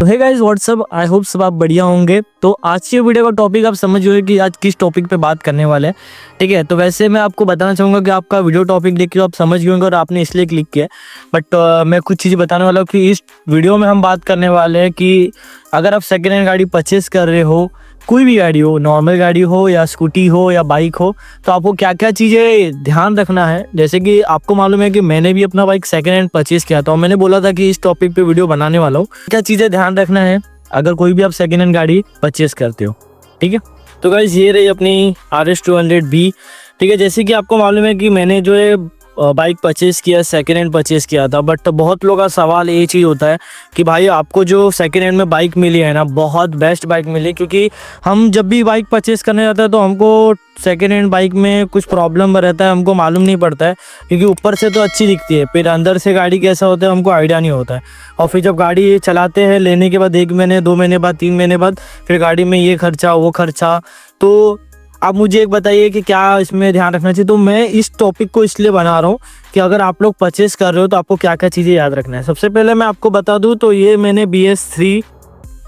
तो hey guys what's up, I hope सब आप बढ़िया होंगे। तो आज की वीडियो का टॉपिक आप समझ गए कि आज किस टॉपिक पे बात करने वाले हैं। ठीक है, तो वैसे मैं आपको बताना चाहूँगा कि आपका वीडियो टॉपिक देख के आप समझ गए होंगे और आपने इसलिए क्लिक किया। बट मैं कुछ चीज़ें बताने वाला हूँ कि इस वीडियो में हम बात करने वाले हैं कि अगर आप सेकेंड हैंड गाड़ी परचेस कर रहे हो, कोई भी गाड़ी हो, नॉर्मल गाड़ी हो या स्कूटी हो या बाइक हो, तो आपको क्या क्या चीज़ें ध्यान रखना है। जैसे कि आपको मालूम है कि मैंने भी अपना बाइक सेकेंड हैंड परचेस किया था और मैंने बोला था कि इस टॉपिक पे वीडियो बनाने वाला हूँ। क्या चीज़ें ध्यान रखना है अगर कोई भी आप सेकेंड हैंड गाड़ी परचेस करते हो। ठीक है, तो गाइस ये रही अपनी RS200B। ठीक है, जैसे कि आपको मालूम है कि मैंने जो है बाइक परचेस किया, सेकेंड हैंड परचेस किया था। बट बहुत लोगों का सवाल ये चीज़ होता है कि भाई आपको जो सेकेंड हैंड में बाइक मिली है ना, बहुत बेस्ट बाइक मिली। क्योंकि हम जब भी बाइक परचेस करने जाते हैं तो हमको सेकेंड हैंड बाइक में कुछ प्रॉब्लम रहता है, हमको मालूम नहीं पड़ता है। क्योंकि ऊपर से तो अच्छी दिखती है, फिर अंदर से गाड़ी कैसा होता है हमको आइडिया नहीं होता है। और फिर जब गाड़ी चलाते हैं, लेने के बाद 1 महीने 2 महीने बाद 3 महीने बाद फिर गाड़ी में ये खर्चा वो खर्चा। तो आप मुझे एक बताइए कि क्या इसमें ध्यान रखना चाहिए। तो मैं इस टॉपिक को इसलिए बना रहा हूँ कि अगर आप लोग परचेस कर रहे हो तो आपको क्या क्या चीज़ें याद रखना है। सबसे पहले मैं आपको बता दूँ तो ये मैंने BS3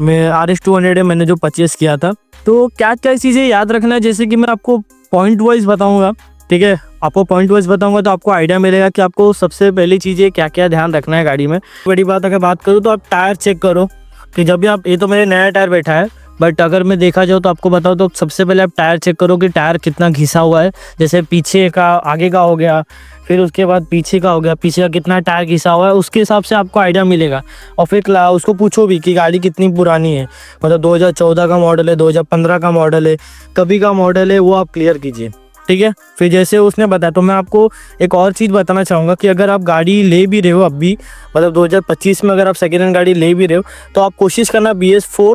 में RS200 मैंने जो परचेस किया था, तो क्या क्या चीज़ें याद रखना है। जैसे कि मैं आपको पॉइंट वाइज बताऊँगा। ठीक है, आपको पॉइंट वाइज बताऊँगा तो आपको आइडिया मिलेगा कि आपको सबसे पहली चीज़ें क्या क्या ध्यान रखना है गाड़ी में। बड़ी बात अगर बात करूँ तो आप टायर चेक करो कि जब भी आप, ये तो मेरे नया टायर बैठा है, बट अगर मैं देखा जाऊँ तो आपको बताओ तो सबसे पहले आप टायर चेक करो कि टायर कितना घिसा हुआ है। जैसे पीछे का, आगे का हो गया, फिर उसके बाद पीछे का हो गया, पीछे का कितना टायर घिसा हुआ है, उसके हिसाब से आपको आइडिया मिलेगा। और फिर उसको पूछो भी कि गाड़ी कितनी पुरानी है, मतलब 2014 का मॉडल है, 2015 का मॉडल है, कभी का मॉडल है, वो आप क्लियर कीजिए। ठीक है, फिर जैसे उसने बताया तो मैं आपको एक और चीज़ बताना चाहूँगा कि अगर आप गाड़ी ले भी रहे हो अब भी, मतलब 2025 में अगर आप सेकेंड हैंड गाड़ी ले भी रहे हो तो आप कोशिश करना BS4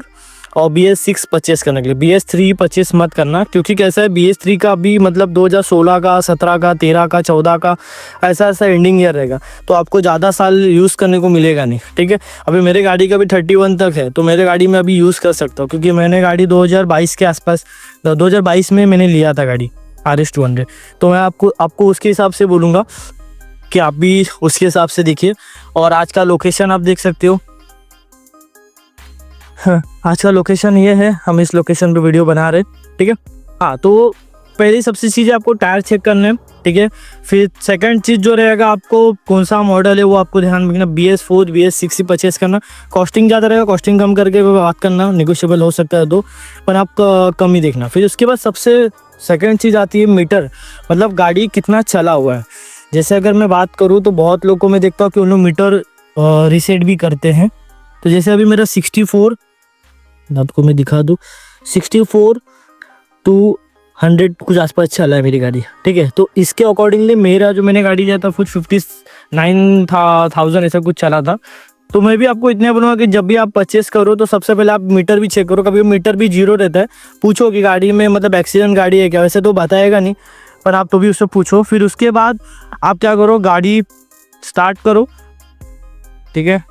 और BS6 परचेस करने के लिए। BS3 परचेस मत करना, क्योंकि कैसा है BS3 का भी मतलब 2016 का, 17 का, 13 का, 14 का ऐसा एंडिंग ईयर रहेगा, तो आपको ज़्यादा साल यूज़ करने को मिलेगा नहीं। ठीक है, अभी मेरे गाड़ी का भी 31 तक है, तो मेरे गाड़ी में अभी यूज़ कर सकता हूँ। क्योंकि मैंने गाड़ी 2022 के आसपास, 2022 में मैंने लिया था गाड़ी RS200। तो मैं आपको उसके हिसाब से बोलूँगा कि आप भी उसके हिसाब से देखिए। और आज का लोकेशन आप देख सकते हो। हाँ, आज का लोकेशन ये है, हम इस लोकेशन पे वीडियो बना रहे। ठीक है, हाँ, तो पहली सबसे चीज़ आपको टायर चेक करना है। ठीक है, फिर सेकंड चीज़ जो रहेगा, आपको कौन सा मॉडल है वो आपको ध्यान रखना। BS4 BS6 ही परचेस करना। कॉस्टिंग ज़्यादा रहेगा, कॉस्टिंग कम करके बात करना, निगोशिएबल हो सकता है तो, पर आप कम ही देखना। फिर उसके बाद सबसे सेकंड चीज़ आती है मीटर, मतलब गाड़ी कितना चला हुआ है। जैसे अगर मैं बात करूँ तो बहुत लोगों को मैं देखता हूँ कि उन लोग मीटर रीसेट भी करते हैं। तो जैसे अभी मेरा 64, आपको मैं दिखा दूँ, 64 to 100 कुछ आसपास चला है मेरी गाड़ी। ठीक है, तो इसके अकॉर्डिंगली मेरा जो मैंने गाड़ी लिया था कुछ 59,000 ऐसा कुछ चला था। तो मैं भी आपको इतने बोलूँगा कि जब भी आप परचेस करो तो सबसे पहले आप मीटर भी चेक करो। कभी मीटर भी जीरो रहता है, पूछो कि गाड़ी में मतलब एक्सीडेंट गाड़ी है क्या। वैसे तो बताएगा नहीं, पर आप तो भी उससे पूछो। फिर उसके बाद आप क्या करो, गाड़ी स्टार्ट करो। ठीक है,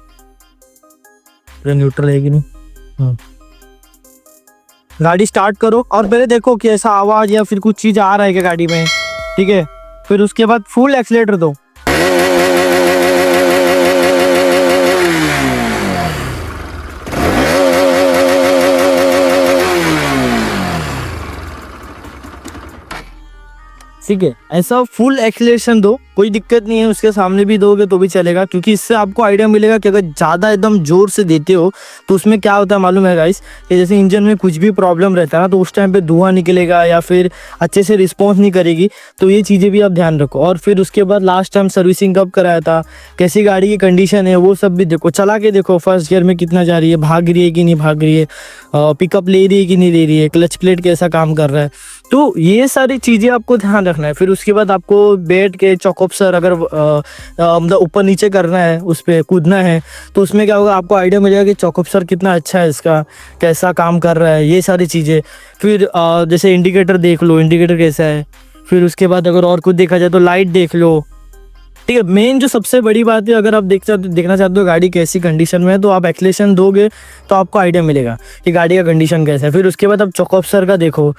न्यूट्रल है कि नहीं, गाड़ी स्टार्ट करो और पहले देखो कि ऐसा आवाज़ या फिर कुछ चीज़ आ रहा है क्या गाड़ी में। ठीक है, फिर उसके बाद फुल एक्सीलेटर दो। ठीक है, ऐसा फुल एक्सीलरेशन दो, कोई दिक्कत नहीं है। उसके सामने भी दोगे तो भी चलेगा, क्योंकि इससे आपको आइडिया मिलेगा कि अगर ज़्यादा एकदम ज़ोर से देते हो तो उसमें क्या होता है मालूम है गाइस, कि जैसे इंजन में कुछ भी प्रॉब्लम रहता है ना, तो उस टाइम पे धुआं निकलेगा या फिर अच्छे से रिस्पॉन्स नहीं करेगी। तो ये चीज़ें भी आप ध्यान रखो। और फिर उसके बाद लास्ट टाइम सर्विसिंग कब कराया था, कैसी गाड़ी की कंडीशन है, वो सब भी देखो। चला के देखो फर्स्ट गियर में कितना जा रही है, भाग रही है कि नहीं भाग रही है, पिकअप ले रही है कि नहीं ले रही है, क्लच प्लेट कैसा काम कर रहा है। तो ये सारी चीज़ें आपको ध्यान रखना है। फिर उसके बाद आपको बैठ के चौकअप्सर अगर मतलब ऊपर नीचे करना है, उस पर कूदना है, तो उसमें क्या होगा, आपको आइडिया मिलेगा कि चौकअप्सर कितना अच्छा है, इसका कैसा काम कर रहा है, ये सारी चीज़ें। फिर जैसे इंडिकेटर देख लो, इंडिकेटर कैसा है। फिर उसके बाद अगर और कुछ देखा जाए तो लाइट देख लो। ठीक है, मेन जो सबसे बड़ी बात है, अगर आप देखना चाहते हो गाड़ी कैसी कंडीशन में है, तो आप एक्सीलरेशन दोगे तो आपको आइडिया मिलेगा कि गाड़ी का कंडीशन कैसा है। फिर उसके बाद आप चौकअप्सर का देखो,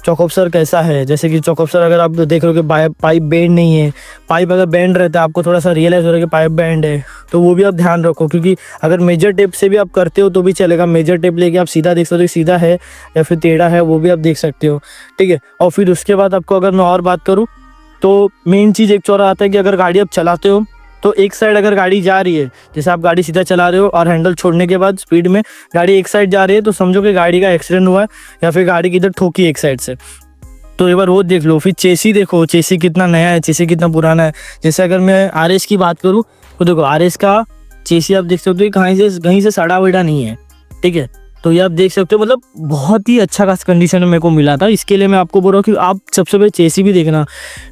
चॉक ऑब्जर्वर कैसा है। जैसे कि चॉक ऑब्जर्वर अगर आप देख रहे हो कि पाइप बेंड नहीं है, पाइप अगर बेंड रहता है आपको थोड़ा सा रियलाइज़ हो रहा है कि पाइप बेंड है, तो वो भी आप ध्यान रखो। क्योंकि अगर मेजर टेप से भी आप करते हो तो भी चलेगा, मेजर टेप लेके आप सीधा देख सकते हो सीधा है या फिर टेढ़ा है, वो भी आप देख सकते हो, ठीक है। और फिर उसके बाद आपको अगर मैं और बात करूँ तो मेन चीज़ एक चौरा आता है कि अगर गाड़ी आप चलाते हो तो एक साइड अगर गाड़ी जा रही है, जैसे आप गाड़ी सीधा चला रहे हो और हैंडल छोड़ने के बाद स्पीड में गाड़ी एक साइड जा रही है, तो समझो कि गाड़ी का एक्सीडेंट हुआ है या फिर गाड़ी की इधर ठोकी एक साइड से, तो एक बार वो देख लो। फिर चेसी देखो, चेसी कितना नया है, चेसी कितना पुराना है। जैसे अगर मैं आरएस की बात करूँ तो देखो आरएस का चेसी आप देख सकते हो कहीं से सड़ा वड़ा नहीं है, ठीक है। तो ये आप देख सकते हो, मतलब बहुत ही अच्छा खास कंडीशन में मेरे को मिला था। इसके लिए मैं आपको बोल रहा हूँ कि आप सबसे पहले चेसी भी देखना।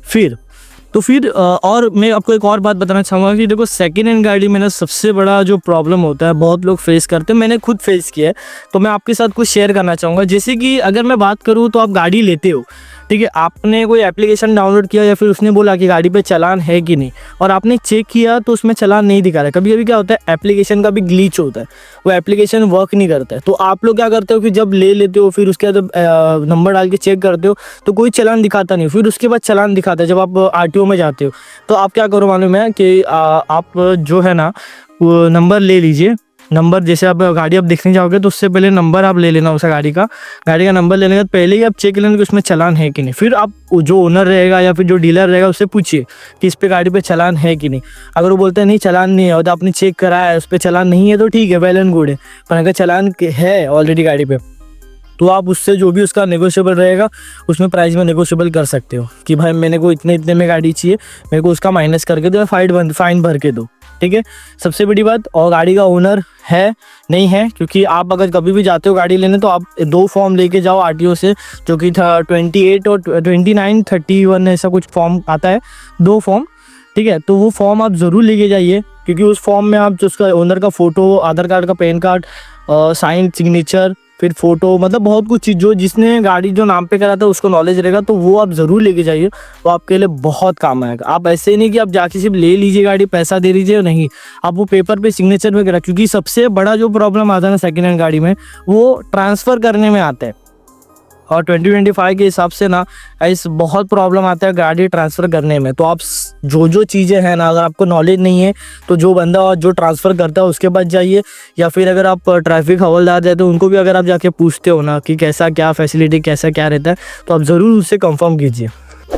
फिर और मैं आपको एक और बात बताना चाहूँगा कि देखो सेकेंड हैंड गाड़ी में ना सबसे बड़ा जो प्रॉब्लम होता है, बहुत लोग फेस करते हैं, मैंने खुद फेस किया है, तो मैं आपके साथ कुछ शेयर करना चाहूँगा। जैसे कि अगर मैं बात करूँ तो आप गाड़ी लेते हो, ठीक है, आपने कोई एप्लीकेशन डाउनलोड किया या फिर उसने बोला कि गाड़ी पे चालान है कि नहीं, और आपने चेक किया तो उसमें चालान नहीं दिखा रहा है। कभी कभी क्या होता है, एप्लीकेशन का भी ग्लिच होता है, वो एप्लीकेशन वर्क नहीं करता है। तो आप लोग क्या करते हो कि जब ले लेते हो फिर उसके बाद नंबर डाल के चेक करते हो तो कोई चालान दिखाता नहीं, फिर उसके बाद चालान दिखाता है। जब आप आरटीओ में जाते हो तो आप क्या करो मालूम है कि आप जो है ना वो नंबर ले लीजिए। नंबर जैसे आप गाड़ी आप देखने जाओगे तो उससे पहले नंबर आप ले लेना, उस गाड़ी का नंबर लेने के बाद पहले ही आप चेक लेना कि उसमें चालान है कि नहीं। फिर आप जो ओनर रहेगा या फिर जो डीलर रहेगा उससे पूछिए कि इस पे गाड़ी पे चालान है कि नहीं। अगर वो बोलते हैं नहीं चालान नहीं है और आपने चेक कराया है उस पर चालान नहीं है तो ठीक है, वेल एंड गुड है। पर अगर चालान है ऑलरेडी गाड़ी पे तो आप उससे जो भी उसका नेगोशिएबल रहेगा उसमें प्राइस में नेगोशिएबल कर सकते हो कि भाई मैंने को इतने में गाड़ी चाहिए, मेरे को उसका माइनस करके दो, फाइन भर के दो, ठीक है। सबसे बड़ी बात, और गाड़ी का ओनर है नहीं है, क्योंकि आप अगर कभी भी जाते हो गाड़ी लेने तो आप 2 फॉर्म लेके जाओ आरटीओ से, जो कि 28 और 29 31 ऐसा कुछ फॉर्म आता है, 2 फॉर्म, ठीक है। तो वो फॉर्म आप ज़रूर लेके जाइए, क्योंकि उस फॉर्म में आप जो उसका ओनर का फ़ोटो, आधार कार्ड का पैन कार्ड, साइन सिग्नेचर, फिर फोटो, मतलब बहुत कुछ चीज़ जो जिसने गाड़ी जो नाम पे करा था उसको नॉलेज रहेगा, तो वो आप ज़रूर लेके जाइए, वो आपके लिए बहुत काम आएगा। आप ऐसे ही नहीं कि आप जाके सिर्फ ले लीजिए गाड़ी, पैसा दे दीजिए, नहीं, आप वो पेपर पे सिग्नेचर वगैरह, क्योंकि सबसे बड़ा जो प्रॉब्लम आता है ना सेकेंड हैंड गाड़ी में, वो ट्रांसफ़र करने में आता है। और 2025 के हिसाब से ना इस बहुत प्रॉब्लम आता है गाड़ी ट्रांसफ़र करने में। तो आप जो चीज़ें हैं ना, अगर आपको नॉलेज नहीं है तो जो बंदा जो ट्रांसफ़र करता है उसके पास जाइए, या फिर अगर आप ट्रैफिक हवलदार है तो उनको भी अगर आप जाके पूछते हो ना कि कैसा क्या फैसिलिटी कैसा क्या रहता है, तो आप ज़रूर उससे कंफर्म कीजिए।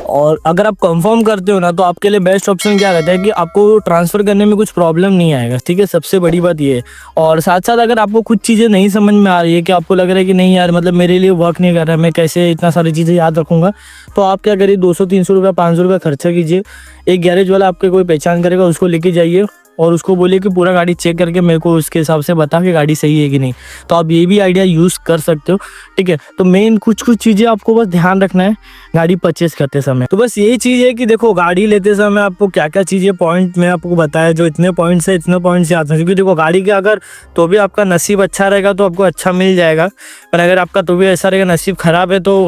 और अगर आप कंफर्म करते हो ना तो आपके लिए बेस्ट ऑप्शन क्या रहता है कि आपको ट्रांसफ़र करने में कुछ प्रॉब्लम नहीं आएगा, ठीक है। सबसे बड़ी बात ये है। और साथ साथ अगर आपको कुछ चीज़ें नहीं समझ में आ रही है कि आपको लग रहा है कि नहीं यार, मतलब मेरे लिए वर्क नहीं कर रहा है, मैं कैसे इतना सारी चीज़ें याद रखूँगा, तो आप क्या करिए, 200-300 रुपये 500 रुपये खर्चा कीजिए। एक गैरेज वाला आपके कोई पहचान करेगा, उसको लेके जाइए और उसको बोलिए कि पूरा गाड़ी चेक करके मेरे को उसके हिसाब से बता कि गाड़ी सही है कि नहीं। तो आप ये भी आइडिया यूज़ कर सकते हो, ठीक है। तो मेन कुछ चीज़ें आपको बस ध्यान रखना है गाड़ी परचेस करते समय। तो बस यही चीज़ है कि देखो गाड़ी लेते समय आपको क्या क्या चीज़ें पॉइंट मैं आपको बताया, जो इतने पॉइंट से इतने पॉइंट से आते हैं। क्योंकि देखो गाड़ी के अगर तो भी आपका नसीब अच्छा रहेगा तो आपको अच्छा मिल जाएगा, पर अगर आपका तो भी ऐसा रहेगा नसीब ख़राब है तो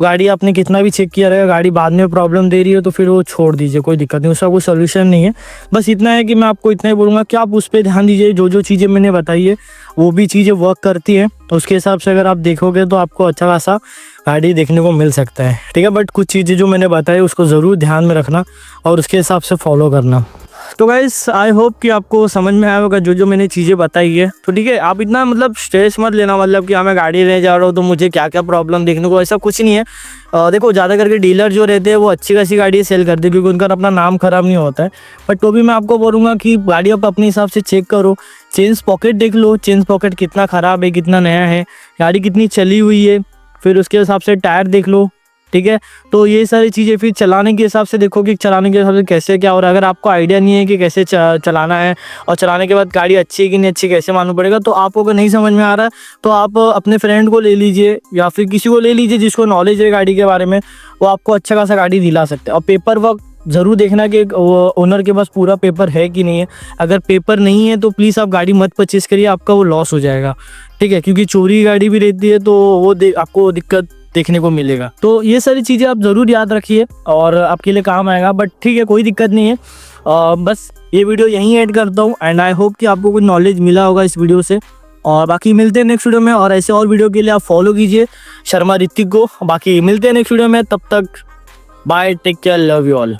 गाड़ी आपने कितना भी चेक किया रहेगा, गाड़ी बाद में प्रॉब्लम दे रही है तो फिर वो छोड़ दीजिए, कोई दिक्कत नहीं, उसका कोई सोल्यूशन नहीं है। बस इतना है कि मैं आपको इतना ही बोलूँगा कि आप उस पर ध्यान दीजिए, जो चीज़ें मैंने बताई है वो भी चीज़ें वर्क करती हैं, तो उसके हिसाब से अगर आप देखोगे तो आपको अच्छा खासा गाड़ी देखने को मिल सकता है, ठीक है। बट कुछ चीज़ें जो मैंने बताई उसको ज़रूर ध्यान में रखना और उसके हिसाब से फॉलो करना। तो गाइस आई होप कि आपको समझ में आया होगा जो मैंने चीज़ें बताई है। तो ठीक है, आप इतना मतलब स्ट्रेस मत लेना, मतलब कि मैं गाड़ी लेने जा रहा हूँ तो मुझे क्या क्या प्रॉब्लम देखने को, ऐसा कुछ नहीं है। देखो ज़्यादा करके डीलर जो रहते हैं वो अच्छी खासी गाड़ी सेल करते हैं, क्योंकि उनका अपना नाम ख़राब नहीं होता है। बट तो भी मैं आपको बोलूँगा कि गाड़ी आप अपने हिसाब से चेक करो, चेंज पॉकेट देख लो, चेंज पॉकेट कितना ख़राब है कितना नया है, गाड़ी कितनी चली हुई है, फिर उसके हिसाब से टायर देख लो, ठीक है। तो ये सारी चीज़ें फिर चलाने के हिसाब से देखो कि चलाने के हिसाब से कैसे क्या हो रहा है। अगर आपको आइडिया नहीं है कि कैसे चलाना है और चलाने के बाद गाड़ी अच्छी है कि नहीं अच्छी कैसे मालूम पड़ेगा, तो आपको अगर नहीं समझ में आ रहा है तो आप अपने फ्रेंड को ले लीजिए या फिर किसी को ले लीजिए जिसको नॉलेज है गाड़ी के बारे में, वो आपको अच्छा खासा गाड़ी दिला सकते हैं। और पेपर वर्क ज़रूर देखना कि ओनर के पास पूरा पेपर है कि नहीं है। अगर पेपर नहीं है तो प्लीज़ आप गाड़ी मत परचेस करिए, आपका वो लॉस हो जाएगा, ठीक है, क्योंकि चोरी गाड़ी भी रहती है तो वो आपको दिक्कत देखने को मिलेगा। तो ये सारी चीज़ें आप ज़रूर याद रखिए और आपके लिए काम आएगा। बट ठीक है, कोई दिक्कत नहीं है। बस ये वीडियो यहीं ऐड करता हूँ एंड आई होप कि आपको कुछ नॉलेज मिला होगा इस वीडियो से। और बाकी मिलते हैं नेक्स्ट वीडियो में, और ऐसे और वीडियो के लिए आप फॉलो कीजिए शर्मा ऋतिक को। बाकी मिलते हैं नेक्स्ट वीडियो में, तब तक bye, take care, love you all.